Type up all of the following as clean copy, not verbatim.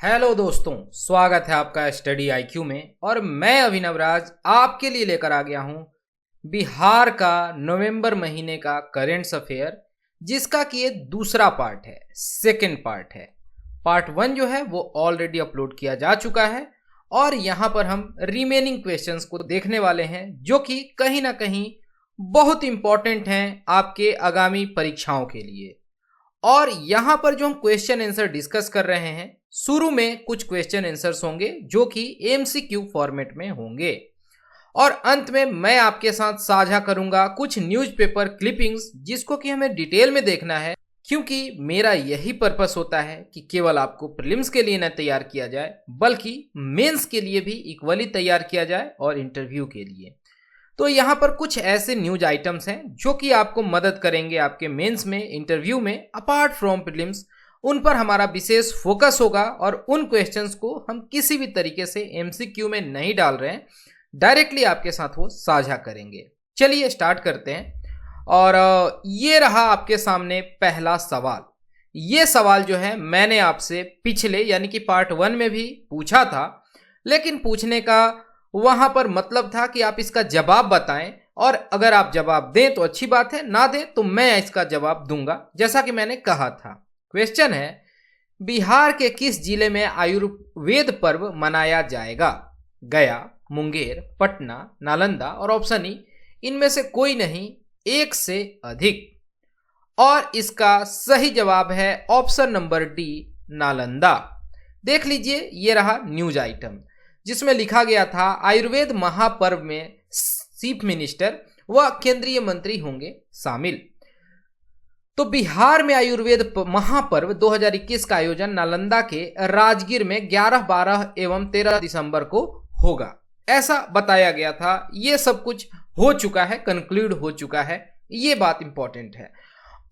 Hello दोस्तों, स्वागत है आपका स्टडी आईक्यू में। और मैं अभिनव राज आपके लिए लेकर आ गया हूं बिहार का नवंबर महीने का करेंट्स अफेयर, जिसका कि ये दूसरा पार्ट है, सेकंड पार्ट है। पार्ट 1 जो है वो ऑलरेडी अपलोड किया जा चुका है और यहां पर हम रिमेनिंग क्वेश्चंस को देखने वाले हैं, जो कि कहीं ना कहीं बहुत इंपॉर्टेंट हैं आपके आगामी परीक्षाओं के लिए। और यहां पर जो हम क्वेश्चन आंसर डिस्कस कर रहे हैं, शुरू में कुछ क्वेश्चन आंसर्स होंगे जो कि एमसीक्यू फॉर्मेट में होंगे, और अंत में मैं आपके साथ साझा करूंगा कुछ न्यूज़पेपर क्लिपिंग्स, जिसको कि हमें डिटेल में देखना है, क्योंकि मेरा यही पर्पस होता है कि केवल आपको प्रीलिम्स के लिए न तैयार किया जाए, बल्कि मेंस के लिए भी इक्वली तैयार किया जाए और इंटरव्यू के लिए। तो यहाँ पर कुछ ऐसे न्यूज आइटम्स हैं जो कि आपको मदद करेंगे आपके मेंस में, इंटरव्यू में, अपार्ट फ्रॉम प्रीलिम्स। उन पर हमारा विशेष फोकस होगा और उन क्वेश्चंस को हम किसी भी तरीके से एमसीक्यू में नहीं डाल रहे हैं, डायरेक्टली आपके साथ वो साझा करेंगे। चलिए स्टार्ट करते हैं। और ये रहा आपके सामने पहला सवाल। ये सवाल जो है मैंने आपसे पिछले यानी कि पार्ट 1 में भी पूछा था, लेकिन पूछने का वहां पर मतलब था कि आप इसका जवाब बताएं, और अगर आप जवाब दें तो अच्छी बात है, ना दें तो मैं इसका जवाब दूंगा, जैसा कि मैंने कहा था। क्वेश्चन है, बिहार के किस जिले में आयुर्वेद पर्व मनाया जाएगा? गया, मुंगेर, पटना, नालंदा और ऑप्शन ई इनमें से कोई नहीं, एक से अधिक। और इसका सही जवाब है ऑप्शन नंबर डी, नालंदा। देख लीजिए, ये रहा न्यूज आइटम जिसमें लिखा गया था आयुर्वेद महापर्व में चीफ मिनिस्टर व केंद्रीय मंत्री होंगे शामिल। तो बिहार में आयुर्वेद महापर्व 2021 का आयोजन नालंदा के राजगीर में 11, 12 एवं 13 दिसंबर को होगा, ऐसा बताया गया था। ये सब कुछ हो चुका है, कंक्लूड हो चुका है, ये बात इंपॉर्टेंट है।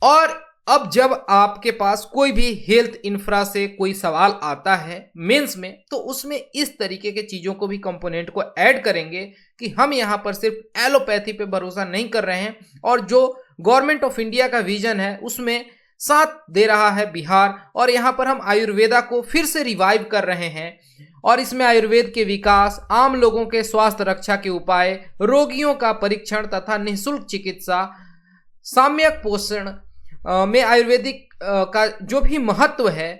और अब जब आपके पास कोई भी हेल्थ इंफ्रा से कोई सवाल आता है मेंस में, तो उसमें इस तरीके के चीज़ों को भी कंपोनेंट को ऐड करेंगे कि हम यहाँ पर सिर्फ एलोपैथी पे भरोसा नहीं कर रहे हैं, और जो गवर्नमेंट ऑफ इंडिया का विजन है उसमें साथ दे रहा है बिहार, और यहाँ पर हम आयुर्वेदा को फिर से रिवाइव कर रहे हैं। और इसमें आयुर्वेद के विकास, आम लोगों के स्वास्थ्य रक्षा के उपाय, रोगियों का परीक्षण तथा निःशुल्क चिकित्सा, साम्यक पोषण में आयुर्वेदिक का जो भी महत्व है,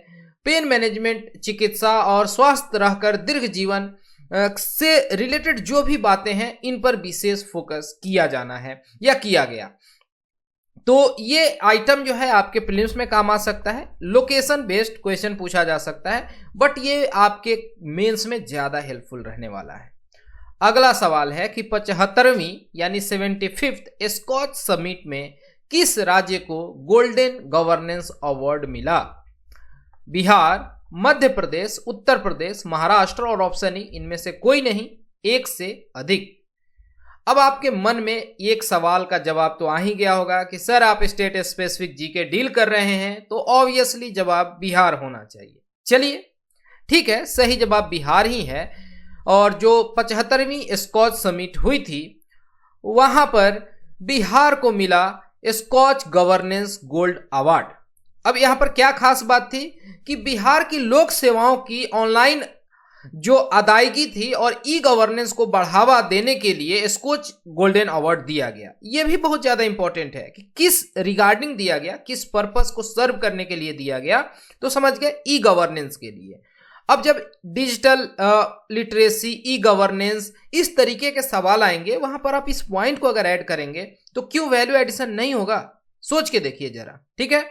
पेन मैनेजमेंट, चिकित्सा और स्वस्थ रहकर दीर्घ जीवन से रिलेटेड जो भी बातें हैं, इन पर विशेष फोकस किया जाना है या किया गया। तो ये आइटम जो है आपके प्रीलिम्स में काम आ सकता है, लोकेशन बेस्ड क्वेश्चन पूछा जा सकता है, बट ये आपके मेंस में ज्यादा हेल्पफुल रहने वाला है। अगला सवाल है कि 75वीं यानी 75th स्कॉच समिट में किस राज्य को गोल्डन गवर्नेंस अवार्ड मिला? बिहार, मध्य प्रदेश, उत्तर प्रदेश, महाराष्ट्र और ऑप्शन ई इनमें से कोई नहीं, एक से अधिक। अब आपके मन में एक सवाल का जवाब तो आ ही गया होगा कि सर आप स्टेट स्पेसिफिक जीके डील कर रहे हैं, तो ऑब्वियसली जवाब बिहार होना चाहिए। चलिए ठीक है, सही जवाब बिहार ही है। और जो 75वीं स्कॉच समिट हुई थी, वहां पर बिहार को मिला स्कॉच गवर्नेंस गोल्ड अवार्ड। अब यहां पर क्या खास बात थी कि बिहार की लोक सेवाओं की ऑनलाइन जो अदायगी थी और ई गवर्नेंस को बढ़ावा देने के लिए स्कॉच गोल्डन अवार्ड दिया गया। यह भी बहुत ज्यादा इंपॉर्टेंट है कि किस रिगार्डिंग दिया गया, किस पर्पस को सर्व करने के लिए दिया गया, तो समझ गए, ई गवर्नेंस के लिए। अब जब डिजिटल लिटरेसी, ई गवर्नेंस, इस तरीके के सवाल आएंगे, वहां पर आप इस पॉइंट को अगर ऐड करेंगे तो क्यों वैल्यू एडिशन नहीं होगा? सोच के देखिए जरा, ठीक है।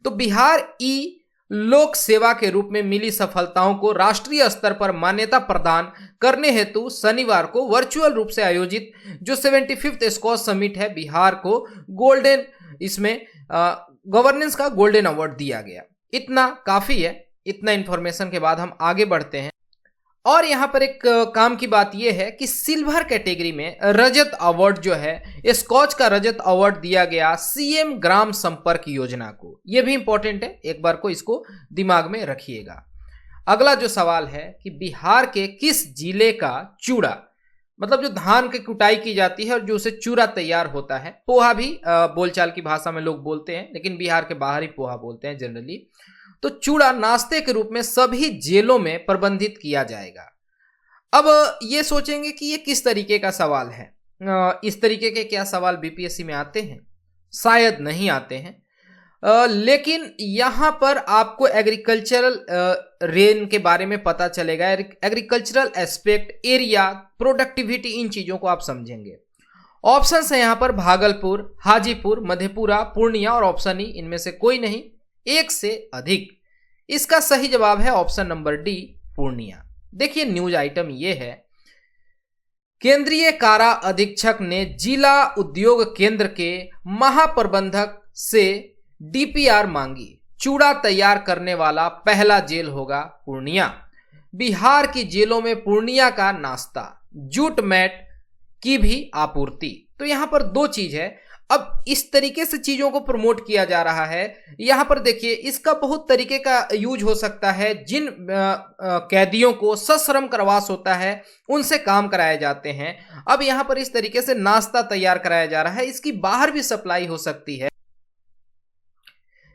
तो बिहार ई लोक सेवा के रूप में मिली सफलताओं को राष्ट्रीय स्तर पर मान्यता प्रदान करने हेतु शनिवार को वर्चुअल रूप से आयोजित जो 75th स्कॉच समिट है, बिहार को गोल्डन, इसमें गवर्नेंस का गोल्डन अवार्ड दिया गया। इतना काफी है। इतना इंफॉर्मेशन के बाद हम आगे बढ़ते हैं। और यहां पर एक काम की बात यह है कि सिल्वर कैटेगरी में रजत अवार्ड जो है, स्कॉच का रजत अवार्ड दिया गया सीएम ग्राम संपर्क योजना को। यह भी इंपॉर्टेंट है, एक बार को इसको दिमाग में रखिएगा। अगला जो सवाल है कि बिहार के किस जिले का चूड़ा, मतलब जो धान की कुटाई की जाती है और जो उसे चूड़ा तैयार होता है, पोहा भी बोलचाल की भाषा में लोग बोलते हैं, लेकिन बिहार के बाहर ही पोहा बोलते हैं जनरली। तो चूड़ा नाश्ते के रूप में सभी जेलों में प्रबंधित किया जाएगा। अब ये सोचेंगे कि ये किस तरीके का सवाल है। इस तरीके के क्या सवाल बीपीएससी में आते हैं? शायद नहीं आते हैं। लेकिन यहाँ पर आपको एग्रीकल्चरल रेन के बारे में पता चलेगा। एग्रीकल्चरल एस्पेक्ट, एरिया, प्रोडक्टिविटी, इन चीज़ों को आप समझेंगे। ऑप्शंस है यहाँ पर भागलपुर, हाजीपुर, मधेपुरा, पूर्णिया और ऑप्शन ई, इनमें से कोई नहीं, एक से अधिक। इसका सही जवाब है ऑप्शन नंबर डी, पूर्णिया। देखिए न्यूज आइटम ये है, केंद्रीय कारा अधीक्षक ने जिला उद्योग केंद्र के महाप्रबंधक से डीपीआर मांगी। चूड़ा तैयार करने वाला पहला जेल होगा पूर्णिया। बिहार की जेलों में पूर्णिया का नाश्ता, जूट मैट की भी आपूर्ति। तो यहां पर दो चीज है। अब इस तरीके से चीजों को प्रमोट किया जा रहा है। यहां पर देखिए इसका बहुत तरीके का यूज हो सकता है। जिन कैदियों को सश्रम करवास होता है उनसे काम कराए जाते हैं। अब यहां पर इस तरीके से नाश्ता तैयार कराया जा रहा है, इसकी बाहर भी सप्लाई हो सकती है।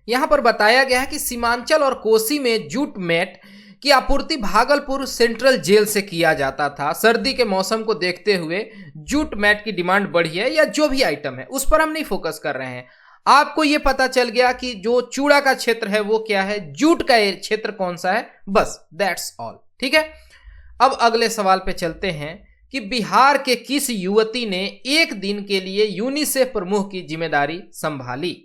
यहां पर बताया गया है कि सीमांचल और कोसी में जूट मैट की आपूर्ति भागलपुर सेंट्रल जेल से किया जाता था। सर्दी के मौसम को देखते हुए जूट मैट की डिमांड बढ़ी है, या जो भी आइटम है उस पर हम नहीं फोकस कर रहे हैं। आपको यह पता चल गया कि जो चूड़ा का क्षेत्र है वो क्या है, जूट का क्षेत्र कौन सा है, बस दैट्स ऑल। ठीक है, अब अगले सवाल पे चलते हैं कि बिहार के किस युवती ने एक दिन के लिए यूनिसेफ प्रमुख की जिम्मेदारी संभाली?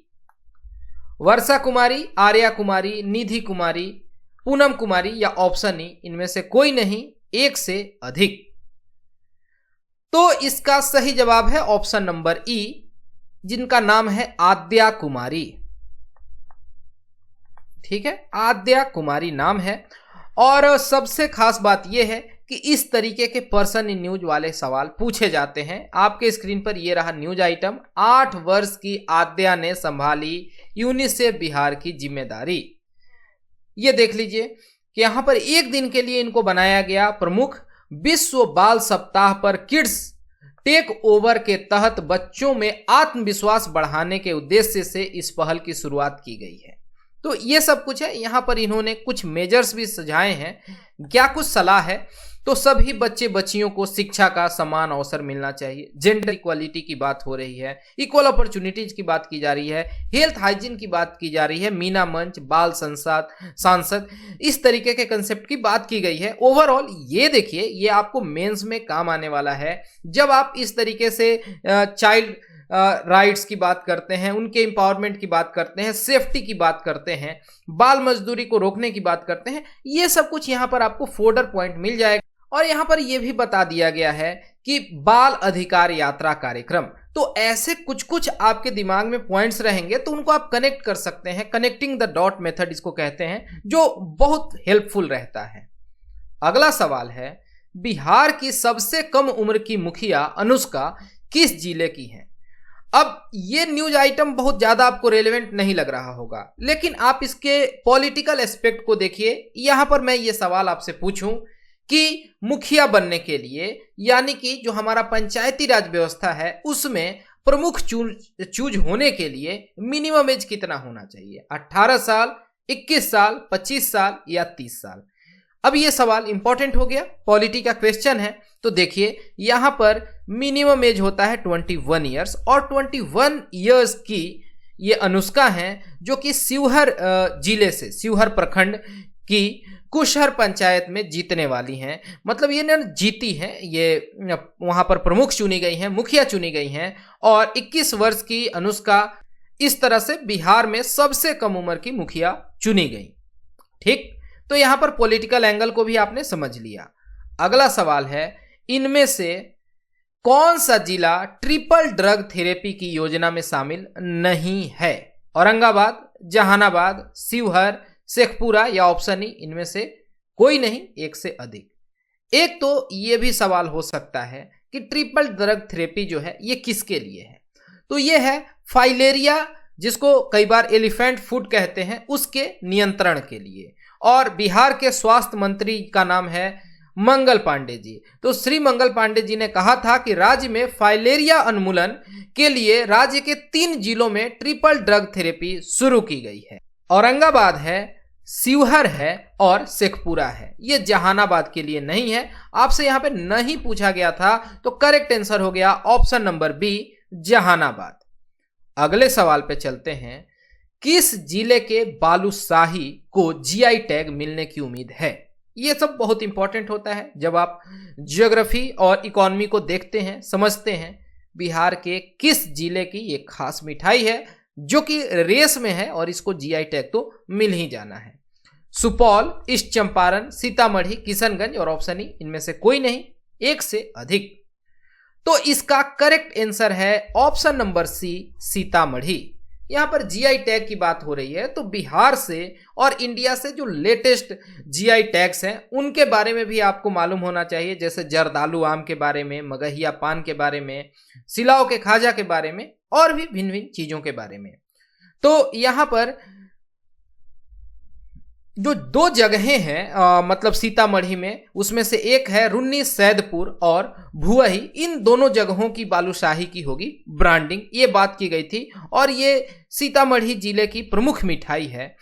वर्षा कुमारी, आर्या कुमारी, निधि कुमारी, पूनम कुमारी या ऑप्शन ई, इनमें से कोई नहीं, एक से अधिक। तो इसका सही जवाब है ऑप्शन नंबर ई, जिनका नाम है आद्या कुमारी। ठीक है, आद्या कुमारी नाम है। और सबसे खास बात यह है कि इस तरीके के पर्सन इन न्यूज वाले सवाल पूछे जाते हैं। आपके स्क्रीन पर यह रहा न्यूज आइटम, 8 वर्ष की आद्या ने संभाली यूनिसेफ बिहार की जिम्मेदारी। ये देख लीजिए कि यहां पर एक दिन के लिए इनको बनाया गया प्रमुख। विश्व बाल सप्ताह पर किड्स टेक ओवर के तहत बच्चों में आत्मविश्वास बढ़ाने के उद्देश्य से इस पहल की शुरुआत की गई है। तो ये सब कुछ है। यहां पर इन्होंने कुछ मेजर्स भी सुझाए हैं। क्या कुछ सलाह है? तो सभी बच्चे बच्चियों को शिक्षा का समान अवसर मिलना चाहिए। जेंडर इक्वालिटी की बात हो रही है, इक्वल अपॉर्चुनिटीज की बात की जा रही है, हेल्थ हाइजीन की बात की जा रही है, मीना मंच, बाल सांसद, इस तरीके के कंसेप्ट की बात की गई है। ओवरऑल ये देखिए, ये आपको मेंस में काम आने वाला है। जब आप इस तरीके से चाइल्ड राइट्स की बात करते हैं, उनके एम्पावरमेंट की बात करते हैं, सेफ्टी की बात करते हैं, बाल मजदूरी को रोकने की बात करते हैं, ये सब कुछ यहाँ पर आपको फोल्डर पॉइंट मिल जाएगा। और यहाँ पर यह भी बता दिया गया है कि बाल अधिकार यात्रा कार्यक्रम। तो ऐसे कुछ कुछ आपके दिमाग में पॉइंट्स रहेंगे तो उनको आप कनेक्ट कर सकते हैं। कनेक्टिंग द डॉट मेथड इसको कहते हैं, जो बहुत हेल्पफुल रहता है। अगला सवाल है, बिहार की सबसे कम उम्र की मुखिया अनुष्का किस जिले की है? अब ये न्यूज आइटम बहुत ज्यादा आपको रेलेवेंट नहीं लग रहा होगा, लेकिन आप इसके पॉलिटिकल एस्पेक्ट को देखिए। यहां पर मैं ये सवाल आपसे पूछूं कि मुखिया बनने के लिए, यानी कि जो हमारा पंचायती राज व्यवस्था है उसमें प्रमुख चूज होने के लिए मिनिमम एज कितना होना चाहिए? 18 साल, 21 साल, 25 साल या 30 साल? अब ये सवाल इंपॉर्टेंट हो गया, पॉलिटी का क्वेश्चन है। तो देखिए यहां पर मिनिमम एज होता है 21 ईयर्स, और 21 ईयर्स की ये अनुष्का हैं, जो कि शिवहर जिले से, शिवहर प्रखंड की कुशहर पंचायत में जीतने वाली हैं। मतलब ये न जीती हैं, ये वहां पर प्रमुख चुनी गई हैं, मुखिया चुनी गई हैं। और 21 वर्ष की अनुष्का इस तरह से बिहार में सबसे कम उम्र की मुखिया चुनी गई। ठीक, तो यहां पर पॉलिटिकल एंगल को भी आपने समझ लिया। अगला सवाल है, इनमें से कौन सा जिला ट्रिपल ड्रग थेरेपी की योजना में शामिल नहीं है? औरंगाबाद, जहानाबाद, शिवहर, शेखपुरा या ऑप्शन ई, इनमें से कोई नहीं, एक से अधिक। एक तो ये भी सवाल हो सकता है कि ट्रिपल ड्रग थेरेपी जो है ये किसके लिए है? तो ये है फाइलेरिया, जिसको कई बार एलिफेंट फुट कहते हैं, उसके नियंत्रण के लिए। और बिहार के स्वास्थ्य मंत्री का नाम है मंगल पांडे जी। तो श्री मंगल पांडे जी ने कहा था कि राज्य में फाइलेरिया उन्मूलन के लिए राज्य के 3 जिलों में ट्रिपल ड्रग थेरेपी शुरू की गई है। औरंगाबाद है, शिवहर है और शेखपुरा है। ये जहानाबाद के लिए नहीं है, आपसे यहां पे नहीं पूछा गया था, तो करेक्ट आंसर हो गया ऑप्शन नंबर बी, जहानाबाद। अगले सवाल पे चलते हैं। किस जिले के बालूशाही को जीआई टैग मिलने की उम्मीद है? ये सब बहुत इंपॉर्टेंट होता है जब आप ज्योग्राफी और इकोनॉमी को देखते हैं, समझते हैं। बिहार के किस जिले की ये खास मिठाई है जो कि रेस में है और इसको जीआई टैग तो मिल ही जाना है? सुपौल, ईस्ट चंपारण, सीतामढ़ी, किशनगंज और ऑप्शन ई इनमें से कोई नहीं, एक से अधिक। तो इसका करेक्ट आंसर है ऑप्शन नंबर सी, सीतामढ़ी। यहां पर जीआई टैग की बात हो रही है तो बिहार से और इंडिया से जो लेटेस्ट जीआई टैग्स हैं उनके बारे में भी आपको मालूम होना चाहिए, जैसे जर्दालू आम के बारे में, मगहिया पान के बारे में, सिलाव के खाजा के बारे में और भी भिन्न भिन्न चीजों के बारे में। तो यहां पर जो दो जगहें हैं मतलब सीतामढ़ी में, उसमें से एक है रुन्नी सैदपुर और भुवही। इन दोनों जगहों की बालूशाही की होगी ब्रांडिंग, ये बात की गई थी। और ये सीतामढ़ी जिले की प्रमुख मिठाई है।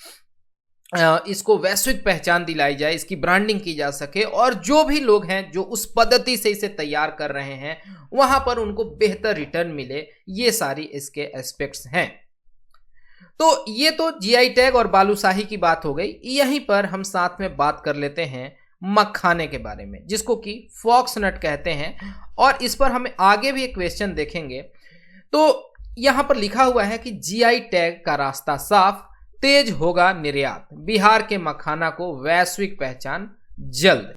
इसको वैश्विक पहचान दिलाई जाए, इसकी ब्रांडिंग की जा सके और जो भी लोग हैं जो उस पद्धति से इसे तैयार कर रहे हैं वहां पर उनको बेहतर रिटर्न मिले, ये सारी इसके एस्पेक्ट्स हैं। तो ये तो जीआई टैग और बालूशाही की बात हो गई। यहीं पर हम साथ में बात कर लेते हैं मखाने के बारे में, जिसको कि फॉक्स नट कहते हैं। और इस पर हमें आगे भी एक क्वेश्चन देखेंगे। तो यहां पर लिखा हुआ है कि जीआई टैग का रास्ता साफ, तेज होगा निर्यात, बिहार के मखाना को वैश्विक पहचान जल्द।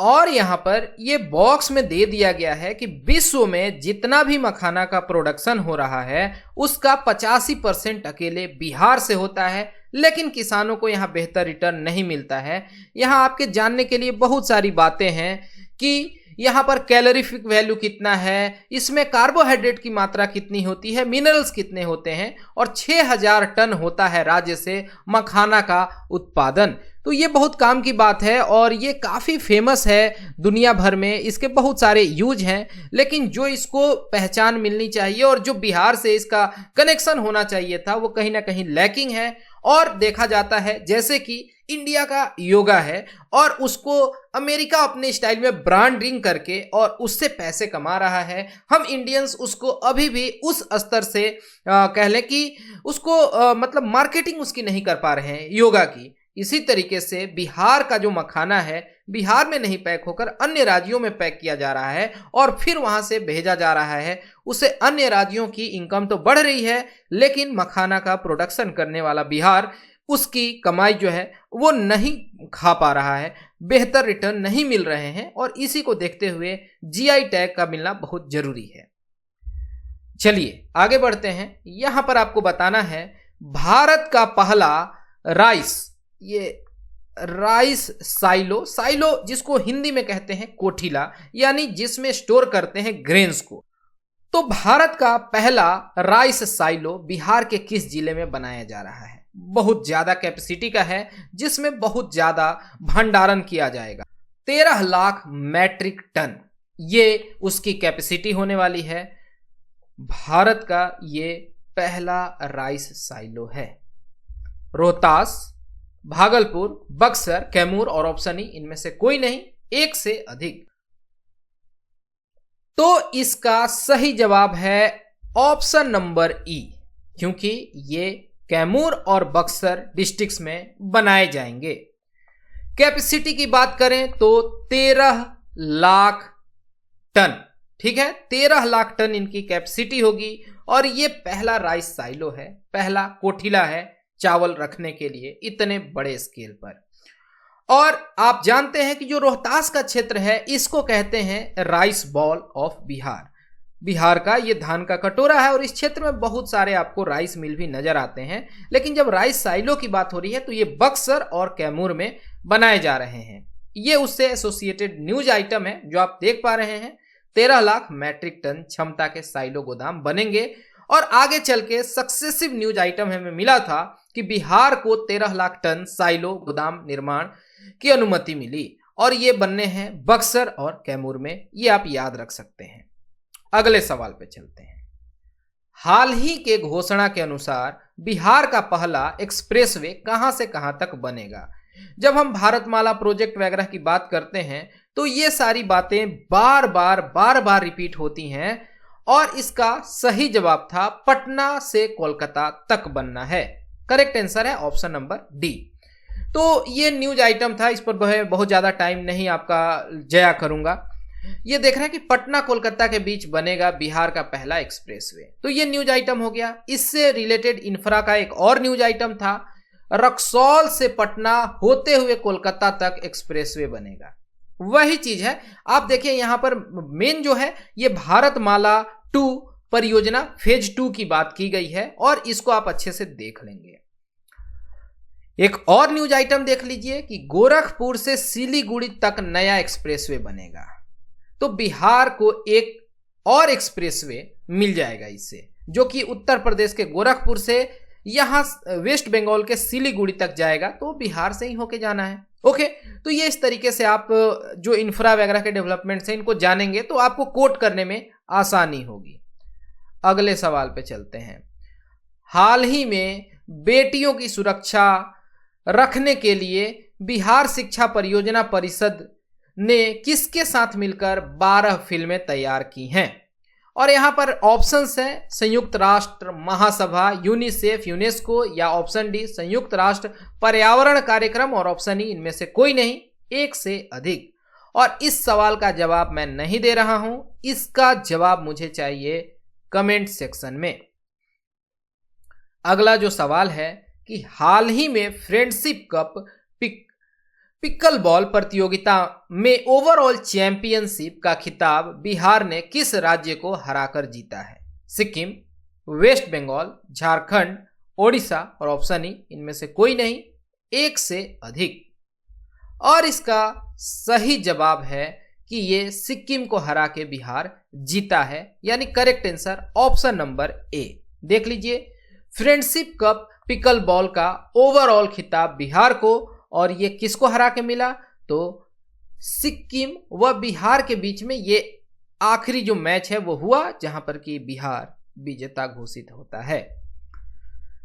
और यहां पर ये बॉक्स में दे दिया गया है कि विश्व में जितना भी मखाना का प्रोडक्शन हो रहा है उसका 85% अकेले बिहार से होता है, लेकिन किसानों को यहां बेहतर रिटर्न नहीं मिलता है। यहां आपके जानने के लिए बहुत सारी बातें हैं कि यहाँ पर कैलोरीफिक वैल्यू कितना है, इसमें कार्बोहाइड्रेट की मात्रा कितनी होती है, मिनरल्स कितने होते हैं, और 6000 टन होता है राज्य से मखाना का उत्पादन। तो ये बहुत काम की बात है और ये काफ़ी फेमस है दुनिया भर में, इसके बहुत सारे यूज हैं। लेकिन जो इसको पहचान मिलनी चाहिए और जो बिहार से इसका कनेक्शन होना चाहिए था वो कहीं ना कहीं लैकिंग है। और देखा जाता है जैसे कि इंडिया का योगा है और उसको अमेरिका अपने स्टाइल में ब्रांडिंग करके और उससे पैसे कमा रहा है, हम इंडियंस उसको अभी भी उस स्तर से कह लें कि उसको मतलब मार्केटिंग उसकी नहीं कर पा रहे हैं योगा की। इसी तरीके से बिहार का जो मखाना है बिहार में नहीं पैक होकर अन्य राज्यों में पैक किया जा रहा है और फिर वहां से भेजा जा रहा है। उससे अन्य राज्यों की इनकम तो बढ़ रही है, लेकिन मखाना का प्रोडक्शन करने वाला बिहार उसकी कमाई जो है वो नहीं खा पा रहा है, बेहतर रिटर्न नहीं मिल रहे हैं। और इसी को देखते हुए जीआई टैग का मिलना बहुत जरूरी है। चलिए आगे बढ़ते हैं। यहां पर आपको बताना है भारत का पहला राइस, ये राइस साइलो जिसको हिंदी में कहते हैं कोठिला, यानी जिसमें स्टोर करते हैं ग्रेन्स को। तो भारत का पहला राइस साइलो बिहार के किस जिले में बनाया जा रहा है? बहुत ज्यादा कैपेसिटी का है जिसमें बहुत ज्यादा भंडारण किया जाएगा। 13 लाख मैट्रिक टन ये उसकी कैपेसिटी होने वाली है। भारत का ये पहला राइस साइलो है। रोहतास, भागलपुर, बक्सर, कैमूर और ऑप्शन ई इनमें से कोई नहीं, एक से अधिक। तो इसका सही जवाब है ऑप्शन नंबर ई, क्योंकि ये कैमूर और बक्सर डिस्ट्रिक्ट्स में बनाए जाएंगे। कैपेसिटी की बात करें तो 13 लाख टन, ठीक है, 13 लाख टन इनकी कैपेसिटी होगी। और ये पहला राइस साइलो है, पहला कोठिला है चावल रखने के लिए इतने बड़े स्केल पर। और आप जानते हैं कि जो रोहतास का क्षेत्र है इसको कहते हैं rice ball of Bihar. Bihar का ये धान का कटोरा है और इस क्षेत्र में बहुत सारे आपको राइस मिल भी नजर आते हैं। लेकिन जब राइस साइलो की बात हो रही है तो ये बक्सर और कैमूर में बनाए जा रहे हैं। ये उससे एसोसिएटेड न्यूज आइटम है जो आप देख पा रहे हैं। 13 लाख मैट्रिक टन क्षमता के साइलो गोदाम बनेंगे। और आगे चल के सक्सेसिव न्यूज आइटम हमें मिला था कि बिहार को 13 लाख टन साइलो गोदाम निर्माण की अनुमति मिली और ये बनने हैं बक्सर और कैमूर में। ये आप याद रख सकते हैं। अगले सवाल पे चलते हैं। हाल ही के घोषणा के अनुसार बिहार का पहला एक्सप्रेसवे कहां से कहां तक बनेगा। जब हम भारतमाला प्रोजेक्ट वगैरह की बात करते हैं तो ये सारी बातें बार बार रिपीट होती हैं और इसका सही जवाब था पटना से कोलकाता तक बनना है। करेक्ट आंसर है ऑप्शन नंबर डी। तो ये न्यूज आइटम था, इस पर बहुत ज्यादा टाइम नहीं आपका जया करूंगा। ये देख रहे हैं कि पटना कोलकाता के बीच बनेगा बिहार का पहला एक्सप्रेसवे, तो ये न्यूज आइटम हो गया। इससे रिलेटेड इंफ्रा का एक और न्यूज आइटम था, रक्सौल से पटना होते हुए कोलकाता तक एक्सप्रेसवे बनेगा। वही चीज है, आप देखिए यहां पर मेन जो है ये भारतमाला 2 परियोजना फेज 2 की बात की गई है और इसको आप अच्छे से देख लेंगे। एक और न्यूज आइटम देख लीजिए कि गोरखपुर से सिलीगुड़ी तक नया एक्सप्रेसवे बनेगा। तो बिहार को एक और एक्सप्रेसवे मिल जाएगा इससे, जो कि उत्तर प्रदेश के गोरखपुर से यहां वेस्ट बंगाल के सिलीगुड़ी तक जाएगा, तो बिहार से ही होके जाना है। ओके, तो ये इस तरीके से आप जो इंफ्रा वगैरह के डेवलपमेंट से इनको जानेंगे तो आपको कोट करने में आसानी होगी। अगले सवाल पे चलते हैं। हाल ही में बेटियों की सुरक्षा रखने के लिए बिहार शिक्षा परियोजना परिषद ने किसके साथ मिलकर 12 फिल्में तैयार की हैं? और यहां पर ऑप्शंस हैं संयुक्त राष्ट्र महासभा, यूनिसेफ, यूनेस्को, या ऑप्शन डी संयुक्त राष्ट्र पर्यावरण कार्यक्रम, और ऑप्शन ई इनमें से कोई नहीं, एक से अधिक। और इस सवाल का जवाब मैं नहीं दे रहा हूं, इसका जवाब मुझे चाहिए कमेंट सेक्शन में। अगला जो सवाल है कि हाल ही में फ्रेंडशिप कप पिकल बॉल प्रतियोगिता में ओवरऑल चैंपियनशिप का खिताब बिहार ने किस राज्य को हराकर जीता है? सिक्किम, वेस्ट बंगाल, झारखंड, ओडिशा, और ऑप्शन ई इनमें से कोई नहीं, एक से अधिक। और इसका सही जवाब है कि ये सिक्किम को हरा के बिहार जीता है, यानी correct answer option number A. देख लीजिए, फ्रेंडशिप कप पिकल बॉल का ओवरऑल खिताब बिहार को, और ये किसको हरा के मिला? तो सिक्किम व बिहार के बीच में ये आखिरी जो मैच है वो हुआ, जहां पर कि बिहार विजेता घोषित होता है।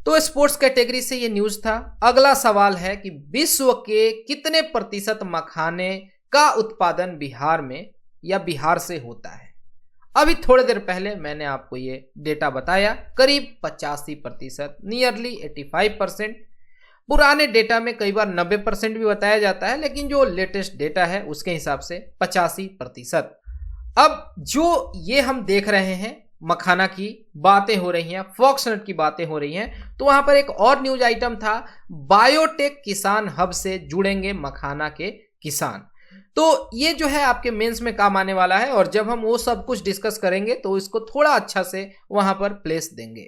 तो स्पोर्ट्स कैटेगरी से ये न्यूज था। अगला सवाल है कि विश्व के कितने प्रतिशत मखाने का उत्पादन बिहार में या बिहार से होता है? अभी थोड़ी देर पहले मैंने आपको ये डेटा बताया, करीब 85%, नियरली 85%। पुराने डेटा में कई बार 90% भी बताया जाता है, लेकिन जो लेटेस्ट डेटा है उसके हिसाब से 85%। अब जो ये हम देख रहे हैं, मखाना की बातें हो रही हैं, फॉक्सनट की बातें हो रही हैं, तो वहां पर एक और न्यूज आइटम था, बायोटेक किसान हब से जुड़ेंगे मखाना के किसान। तो ये जो है आपके मेंस में काम आने वाला है, और जब हम वो सब कुछ डिस्कस करेंगे तो इसको थोड़ा अच्छा से वहां पर प्लेस देंगे।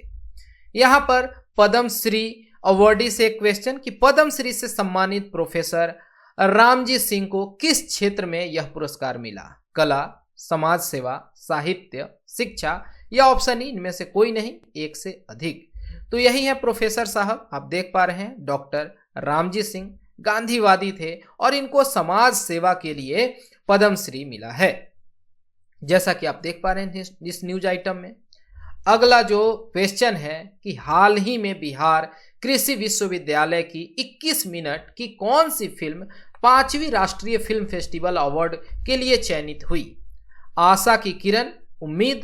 यहां पर पद्मश्री अवार्डी से एक क्वेश्चन कि पद्मश्री से सम्मानित प्रोफेसर रामजी सिंह को किस क्षेत्र में यह पुरस्कार मिला? कला, समाज सेवा, साहित्य, शिक्षा, या ऑप्शन ई इनमें से कोई नहीं, एक से अधिक। तो यही है प्रोफेसर साहब, आप देख पा रहे हैं, डॉक्टर रामजी सिंह गांधीवादी थे और इनको समाज सेवा के लिए पद्मश्री मिला है, जैसा कि आप देख पा रहे हैं इस न्यूज आइटम में। अगला जो क्वेश्चन है कि हाल ही में बिहार कृषि विश्वविद्यालय की 21 मिनट की कौन सी फिल्म 5वीं राष्ट्रीय फिल्म फेस्टिवल अवार्ड के लिए चयनित हुई? आशा की किरण, उम्मीद,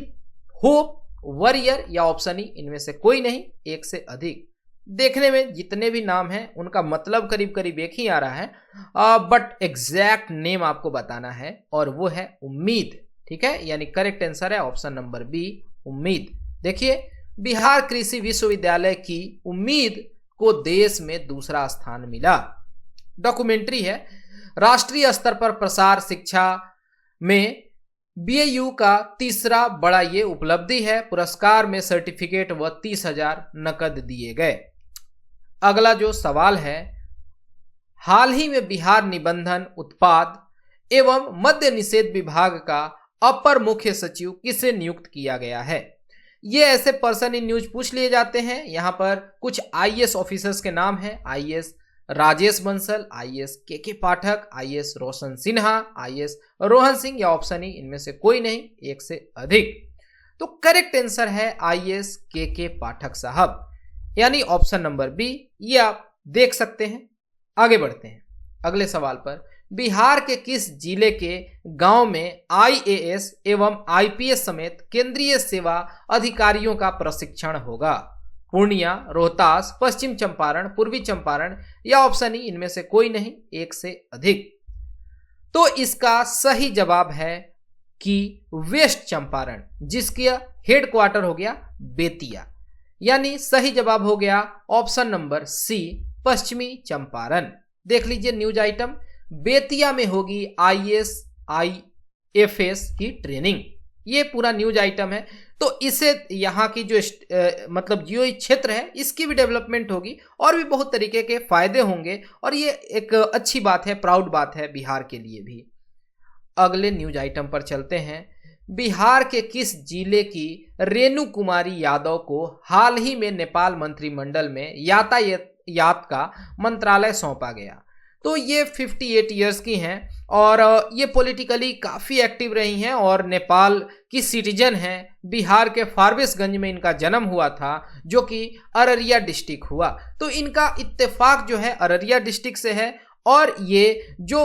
होप, वॉरियर, या ऑप्शन ई इनमें से कोई नहीं, एक से अधिक। देखने में जितने भी नाम हैं उनका मतलब करीब करीब एक ही आ रहा है, बट एग्जैक्ट नेम आपको बताना है, और वो है उम्मीद। ठीक है, यानी करेक्ट आंसर है ऑप्शन नंबर बी, उम्मीद। देखिए, बिहार कृषि विश्वविद्यालय की उम्मीद को देश में दूसरा स्थान मिला। डॉक्यूमेंट्री है, राष्ट्रीय स्तर पर प्रसार शिक्षा में बीएयू का तीसरा बड़ा ये उपलब्धि है। पुरस्कार में सर्टिफिकेट व 30,000 नकद दिए गए। अगला जो सवाल है, हाल ही में बिहार निबंधन, उत्पाद एवं मद्य निषेध विभाग का अपर मुख्य सचिव किसे नियुक्त किया गया है? ये ऐसे पर्सन इन न्यूज पूछ लिए जाते हैं। यहां पर कुछ आईएएस ऑफिसर्स के नाम हैं, आईएएस राजेश बंसल, आईएएस के पाठक, आईएएस रोशन सिन्हा, आईएएस रोहन सिंह, या ऑप्शन ई इनमें से कोई नहीं, एक से अधिक। तो करेक्ट आंसर है आईएएस के पाठक साहब। यानी ऑप्शन नंबर बी, ये आप देख सकते हैं। आगे बढ़ते हैं अगले सवाल पर। बिहार के किस जिले के गांव में आईएएस एवं आईपीएस समेत केंद्रीय सेवा अधिकारियों का प्रशिक्षण होगा? पूर्णिया, रोहतास, पश्चिम चंपारण, पूर्वी चंपारण या ऑप्शन ई इनमें से कोई नहीं, एक से अधिक। तो इसका सही जवाब है कि वेस्ट चंपारण, जिसका हेडक्वार्टर हो गया बेतिया। यानी सही जवाब हो गया ऑप्शन नंबर सी, पश्चिमी चंपारण। देख लीजिए न्यूज आइटम, बेतिया में होगी आईएफएस की ट्रेनिंग। ये पूरा न्यूज आइटम है। तो इसे यहाँ की जो मतलब जो क्षेत्र है इसकी भी डेवलपमेंट होगी और भी बहुत तरीके के फायदे होंगे और ये एक अच्छी बात है, प्राउड बात है बिहार के लिए भी। अगले न्यूज आइटम पर चलते हैं। बिहार के किस जिले की रेणु कुमारी यादव को हाल ही में नेपाल मंत्रिमंडल में यातायात का मंत्रालय सौंपा गया? तो ये 58 ईयर्स की हैं और ये पॉलिटिकली काफ़ी एक्टिव रही हैं और नेपाल की सिटीजन हैं। बिहार के फारबिसगंज में इनका जन्म हुआ था जो कि अररिया डिस्ट्रिक्ट हुआ। तो इनका इत्तेफाक जो है अररिया डिस्ट्रिक्ट से है और ये जो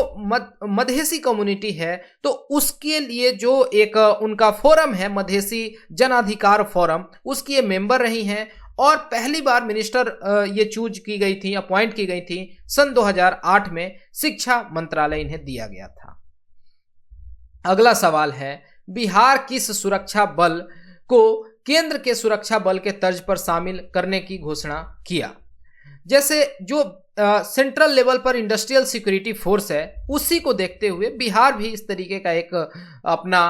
मधेसी कम्युनिटी है तो उसके लिए जो एक उनका फोरम है मधेसी जन अधिकार फोरम, उसकी ये मेंबर रही हैं और पहली बार मिनिस्टर ये चूज की गई थी, अपॉइंट की गई थी सन 2008 में। शिक्षा मंत्रालय इन्हें दिया गया था। अगला सवाल है, बिहार किस सुरक्षा बल को केंद्र के सुरक्षा बल के तर्ज पर शामिल करने की घोषणा किया? जैसे जो सेंट्रल लेवल पर इंडस्ट्रियल सिक्योरिटी फोर्स है उसी को देखते हुए बिहार भी इस तरीके का एक अपना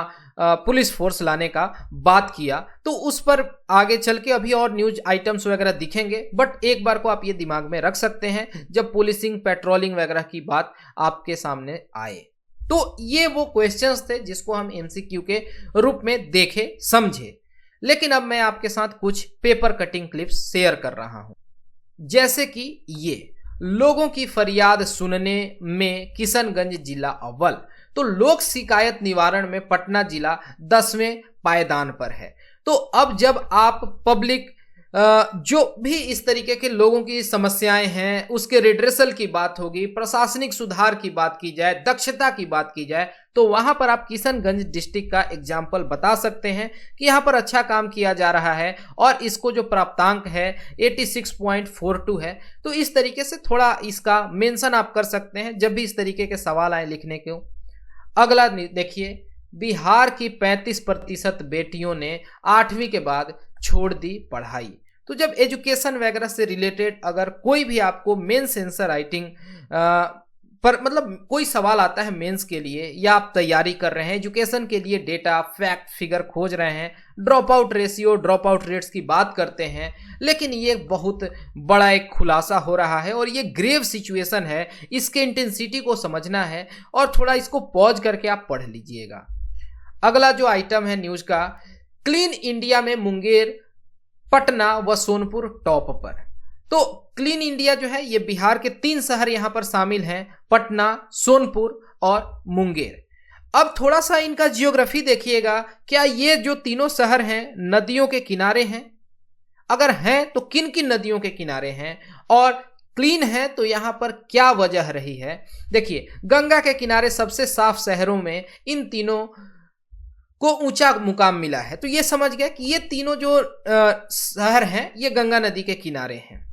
पुलिस फोर्स लाने का बात किया। तो उस पर आगे चल के अभी और न्यूज आइटम्स वगैरह दिखेंगे, बट एक बार को आप ये दिमाग में रख सकते हैं जब पुलिसिंग, पेट्रोलिंग वगैरह की बात आपके सामने आए। तो ये वो क्वेश्चंस थे जिसको हम एमसीक्यू के रूप में देखे समझे। लेकिन अब मैं आपके साथ कुछ पेपर कटिंग क्लिप्स शेयर कर रहा हूं, जैसे कि ये लोगों की फरियाद सुनने में किशनगंज जिला अव्वल। तो लोक शिकायत निवारण में पटना जिला 10वें पायदान पर है। तो अब जब आप पब्लिक जो भी इस तरीके के लोगों की समस्याएं हैं उसके रिड्रेसल की बात होगी, प्रशासनिक सुधार की बात की जाए, दक्षता की बात की जाए, तो वहां पर आप किशनगंज डिस्ट्रिक्ट का एग्जाम्पल बता सकते हैं कि यहां पर अच्छा काम किया जा रहा है और इसको जो प्राप्तांक है 86.42 है। तो इस तरीके से थोड़ा इसका मेंशन आप कर सकते हैं जब भी इस तरीके के सवाल आए लिखने के। अगला देखिए, बिहार की 35% बेटियों ने 8वीं के बाद छोड़ दी पढ़ाई। तो जब एजुकेशन वगैरह से रिलेटेड अगर कोई भी आपको मेंस आंसर राइटिंग पर मतलब कोई सवाल आता है मेंस के लिए या आप तैयारी कर रहे हैं, एजुकेशन के लिए डेटा, फैक्ट, फिगर खोज रहे हैं, drop out ratio, drop out rates की बात करते हैं, लेकिन ये बहुत बड़ा एक खुलासा हो रहा है और ये ग्रेव सिचुएशन है, इसके इंटेंसिटी को समझना है और थोड़ा इसको पॉज करके आप पढ़ लीजिएगा। अगला जो आइटम है न्यूज का, क्लीन इंडिया में मुंगेर, पटना व सोनपुर टॉप पर। तो क्लीन इंडिया जो है ये बिहार के 3 शहर यहां पर शामिल हैं, पटना, सोनपुर और मुंगेर। अब थोड़ा सा इनका जियोग्राफी देखिएगा, क्या ये जो तीनों शहर हैं नदियों के किनारे हैं? अगर हैं तो किन किन नदियों के किनारे हैं? और क्लीन है तो यहां पर क्या वजह रही है? देखिए, गंगा के किनारे सबसे साफ शहरों में इन तीनों को ऊंचा मुकाम मिला है। तो ये समझ गया कि ये तीनों जो शहर हैं ये गंगा नदी के किनारे हैं।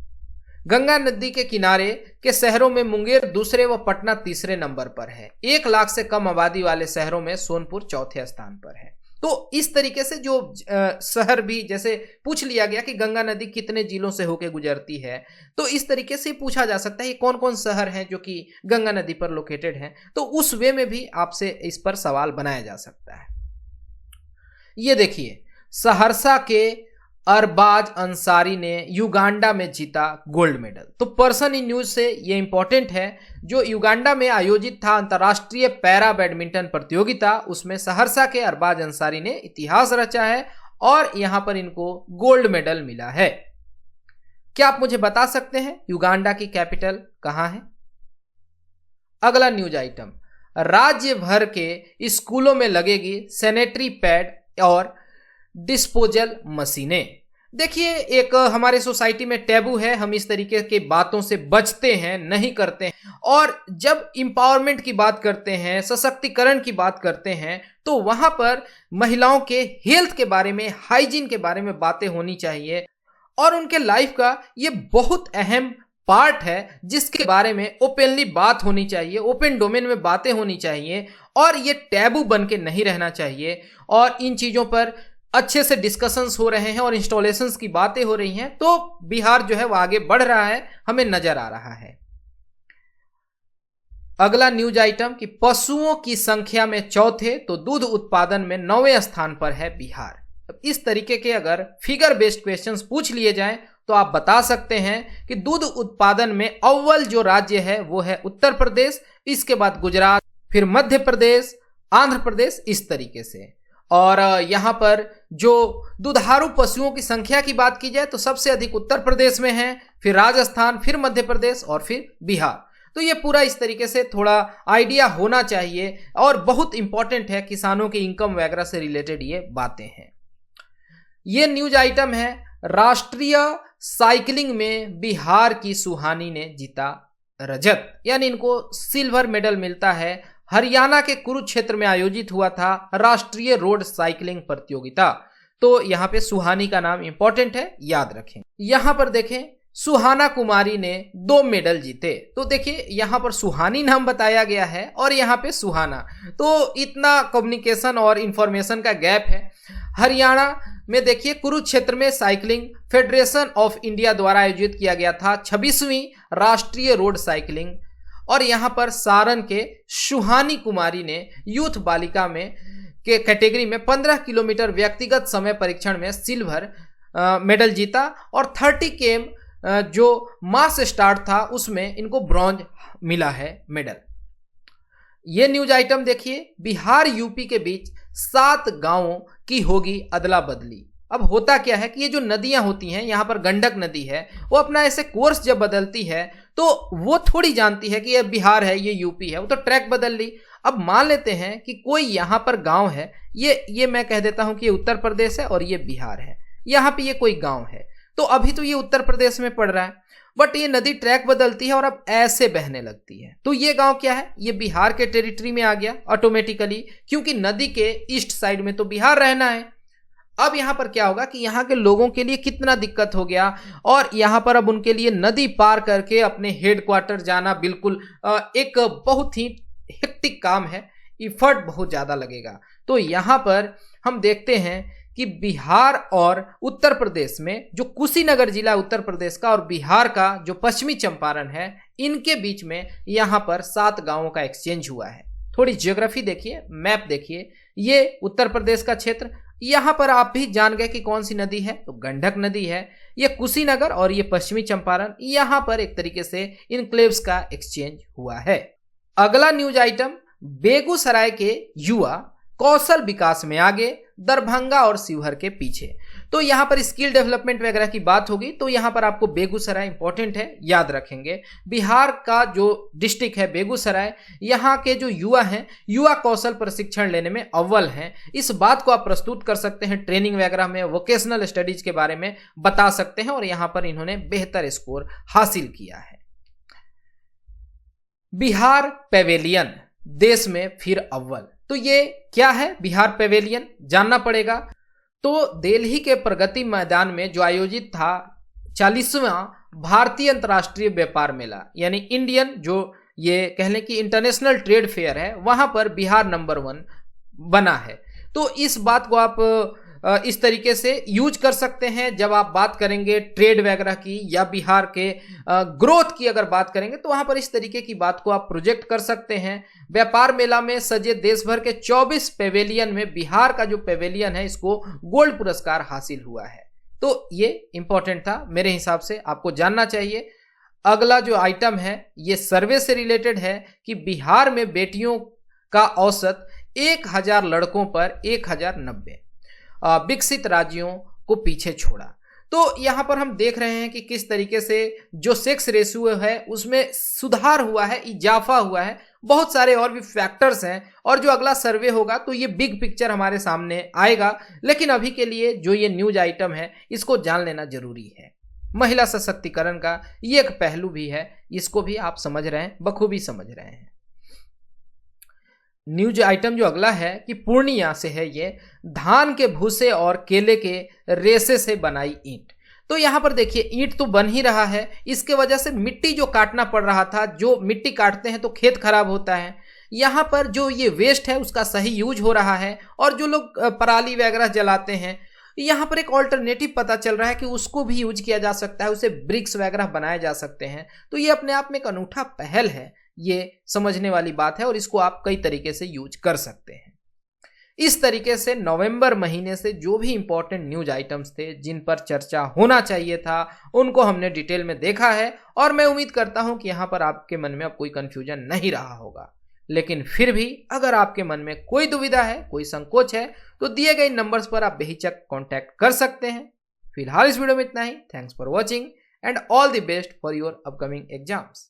गंगा नदी के किनारे के शहरों में मुंगेर दूसरे व पटना तीसरे नंबर पर है। 1 लाख से कम आबादी वाले शहरों में सोनपुर चौथे स्थान पर है। तो इस तरीके से जो शहर भी जैसे पूछ लिया गया कि गंगा नदी कितने जिलों से होकर गुजरती है, तो इस तरीके से पूछा जा सकता है कि कौन कौन शहर हैं जो कि गंगा नदी पर लोकेटेड हैं। तो उस वे में भी आपसे इस पर सवाल बनाया जा सकता है। ये देखिए, सहरसा के अरबाज अंसारी ने युगांडा में जीता गोल्ड मेडल। तो पर्सन इन न्यूज से ये इंपॉर्टेंट है, जो युगांडा में आयोजित था अंतर्राष्ट्रीय पैरा बैडमिंटन प्रतियोगिता, उसमें सहरसा के अरबाज अंसारी ने इतिहास रचा है और यहां पर इनको गोल्ड मेडल मिला है। क्या आप मुझे बता सकते हैं युगांडा की कैपिटल कहां है? अगला न्यूज आइटम, राज्य भर के स्कूलों में लगेगी सैनिटरी पैड और डिस्पोजल मशीनें। देखिए, एक हमारे सोसाइटी में टैबू है, हम इस तरीके की बातों से बचते हैं, नहीं करते हैं। और जब इंपावरमेंट की बात करते हैं, सशक्तिकरण की बात करते हैं, तो वहां पर महिलाओं के हेल्थ के बारे में, हाइजीन के बारे में बातें होनी चाहिए। और उनके लाइफ का ये बहुत अहम पार्ट है जिसके बारे में ओपनली बात होनी चाहिए, ओपन डोमेन में बातें होनी चाहिए, और ये टैबू बन के नहीं रहना चाहिए। और इन चीज़ों पर अच्छे से डिस्कशंस हो रहे हैं और इंस्टॉलेशंस की बातें हो रही हैं, तो बिहार जो है वो आगे बढ़ रहा है, हमें नजर आ रहा है। अगला न्यूज आइटम कि पशुओं की संख्या में चौथे तो दूध उत्पादन में 9वें स्थान पर है बिहार। इस तरीके के अगर फिगर बेस्ड क्वेश्चंस पूछ लिए जाएं तो आप बता सकते हैं कि दूध उत्पादन में अव्वल जो राज्य है वो है उत्तर प्रदेश, इसके बाद गुजरात, फिर मध्य प्रदेश, आंध्र प्रदेश, इस तरीके से। और यहाँ पर जो दुधारू पशुओं की संख्या की बात की जाए तो सबसे अधिक उत्तर प्रदेश में है, फिर राजस्थान, फिर मध्य प्रदेश और फिर बिहार। तो ये पूरा इस तरीके से थोड़ा आइडिया होना चाहिए, और बहुत इंपॉर्टेंट है, किसानों की इनकम वगैरह से रिलेटेड ये बातें हैं। ये न्यूज आइटम है, राष्ट्रीय साइकिलिंग में बिहार की सुहानी ने जीता रजत, यानी इनको सिल्वर मेडल मिलता है। हरियाणा के कुरुक्षेत्र में आयोजित हुआ था राष्ट्रीय रोड साइकिलिंग प्रतियोगिता। तो यहाँ पे सुहानी का नाम इंपॉर्टेंट है, याद रखें। यहाँ पर देखें, सुहाना कुमारी ने 2 मेडल जीते। तो देखिए, यहाँ पर सुहानी नाम बताया गया है और यहाँ पे सुहाना, तो इतना कम्युनिकेशन और इंफॉर्मेशन का गैप है। हरियाणा में देखिए, कुरुक्षेत्र में साइकिलिंग फेडरेशन ऑफ इंडिया द्वारा आयोजित किया गया था 26वीं राष्ट्रीय रोड साइकिलिंग, और यहाँ पर सारण के सुहानी कुमारी ने यूथ बालिका में के कैटेगरी में 15 किलोमीटर व्यक्तिगत समय परीक्षण में सिल्वर मेडल जीता, और 30 km जो मास स्टार्ट था उसमें इनको ब्रॉन्ज मिला है मेडल। ये न्यूज आइटम देखिए, बिहार यूपी के बीच 7 गांवों की होगी अदला बदली। अब होता क्या है कि ये जो नदियां होती हैं, यहाँ पर गंडक नदी है, वो अपना ऐसे कोर्स जब बदलती है तो वो थोड़ी जानती है कि ये बिहार है, ये यूपी है, वो तो ट्रैक बदल ली। अब मान लेते हैं कि कोई यहाँ पर गांव है, ये मैं कह देता हूं कि ये उत्तर प्रदेश है और ये बिहार है, यहाँ पे ये कोई गांव है, तो अभी तो ये उत्तर प्रदेश में पड़ रहा है, बट ये नदी ट्रैक बदलती है और अब ऐसे बहने लगती है, तो ये गांव क्या है, ये बिहार के टेरिटरी में आ गया ऑटोमेटिकली, क्योंकि नदी के ईस्ट साइड में तो बिहार रहना है। अब यहाँ पर क्या होगा कि यहाँ के लोगों के लिए कितना दिक्कत हो गया, और यहाँ पर अब उनके लिए नदी पार करके अपने हेडक्वार्टर जाना बिल्कुल एक बहुत ही हेक्टिक काम है, इफर्ट बहुत ज़्यादा लगेगा। तो यहाँ पर हम देखते हैं कि बिहार और उत्तर प्रदेश में जो कुशीनगर जिला उत्तर प्रदेश का और बिहार का जो पश्चिमी चंपारण है, इनके बीच में यहाँ पर 7 गांवों का एक्सचेंज हुआ है। थोड़ी ज्योग्राफी देखिए, मैप देखिए, ये उत्तर प्रदेश का क्षेत्र, यहाँ पर आप भी जान गए कि कौन सी नदी है, तो गंडक नदी है। ये कुशीनगर और ये पश्चिमी चंपारण, यहाँ पर एक तरीके से इनक्लेव्स का एक्सचेंज हुआ है। अगला न्यूज आइटम, बेगूसराय के युवा कौशल विकास में आगे, दरभंगा और शिवहर के पीछे। तो यहाँ पर स्किल डेवलपमेंट वगैरह की बात होगी, तो यहाँ पर आपको बेगूसराय इंपॉर्टेंट है, याद रखेंगे। बिहार का जो डिस्ट्रिक्ट है बेगूसराय, यहाँ के जो युवा हैं, युवा कौशल प्रशिक्षण लेने में अव्वल हैं। इस बात को आप प्रस्तुत कर सकते हैं, ट्रेनिंग वगैरह में वोकेशनल स्टडीज के बारे में बता सकते हैं, और यहाँ पर इन्होंने बेहतर स्कोर हासिल किया है। बिहार पेवेलियन देश में फिर अव्वल, तो ये क्या है बिहार पेवेलियन, जानना पड़ेगा। तो दिल्ली के प्रगति मैदान में जो आयोजित था 40वां भारतीय अंतर्राष्ट्रीय व्यापार मेला, यानी इंडियन जो ये कह लें कि इंटरनेशनल ट्रेड फेयर है, वहां पर बिहार नंबर 1 बना है। तो इस बात को आप इस तरीके से यूज कर सकते हैं जब आप बात करेंगे ट्रेड वगैरह की, या बिहार के ग्रोथ की अगर बात करेंगे, तो वहां पर इस तरीके की बात को आप प्रोजेक्ट कर सकते हैं। व्यापार मेला में सजे देश भर के 24 पेवेलियन में बिहार का जो पेवेलियन है, इसको गोल्ड पुरस्कार हासिल हुआ है। तो ये इंपॉर्टेंट था, मेरे हिसाब से आपको जानना चाहिए। अगला जो आइटम है ये सर्वे से रिलेटेड है कि बिहार में बेटियों का औसत 1000 लड़कों पर 1090, विकसित राज्यों को पीछे छोड़ा। तो यहाँ पर हम देख रहे हैं कि किस तरीके से जो सेक्स रेशियो है उसमें सुधार हुआ है, इजाफा हुआ है, बहुत सारे और भी फैक्टर्स हैं, और जो अगला सर्वे होगा तो ये बिग पिक्चर हमारे सामने आएगा। लेकिन अभी के लिए जो ये न्यूज आइटम है इसको जान लेना जरूरी है। महिला सशक्तिकरण का ये एक पहलू भी है, इसको भी आप समझ रहे हैं, बखूबी समझ रहे हैं। न्यूज आइटम जो अगला है कि पूर्णिया से है, ये धान के भूसे और केले के रेशे से बनाई ईंट। तो यहाँ पर देखिए ईंट तो बन ही रहा है, इसके वजह से मिट्टी जो काटना पड़ रहा था, जो मिट्टी काटते हैं तो खेत खराब होता है, यहाँ पर जो ये वेस्ट है उसका सही यूज हो रहा है। और जो लोग पराली वगैरह जलाते हैं, यहाँ पर एक ऑल्टरनेटिव पता चल रहा है कि उसको भी यूज किया जा सकता है, उसे ब्रिक्स वगैरह बनाए जा सकते हैं। तो ये अपने आप में एक अनूठा पहल है, ये समझने वाली बात है, और इसको आप कई तरीके से यूज कर सकते हैं। इस तरीके से नवंबर महीने से जो भी इंपॉर्टेंट न्यूज आइटम्स थे जिन पर चर्चा होना चाहिए था, उनको हमने डिटेल में देखा है। और मैं उम्मीद करता हूं कि यहाँ पर आपके मन में अब कोई कंफ्यूजन नहीं रहा होगा। लेकिन फिर भी अगर आपके मन में कोई दुविधा है, कोई संकोच है, तो दिए गए नंबर्स पर आप बेहिचक कांटेक्ट कर सकते हैं। फिलहाल इस वीडियो में इतना ही। Thanks for watching and all the best for your upcoming exams.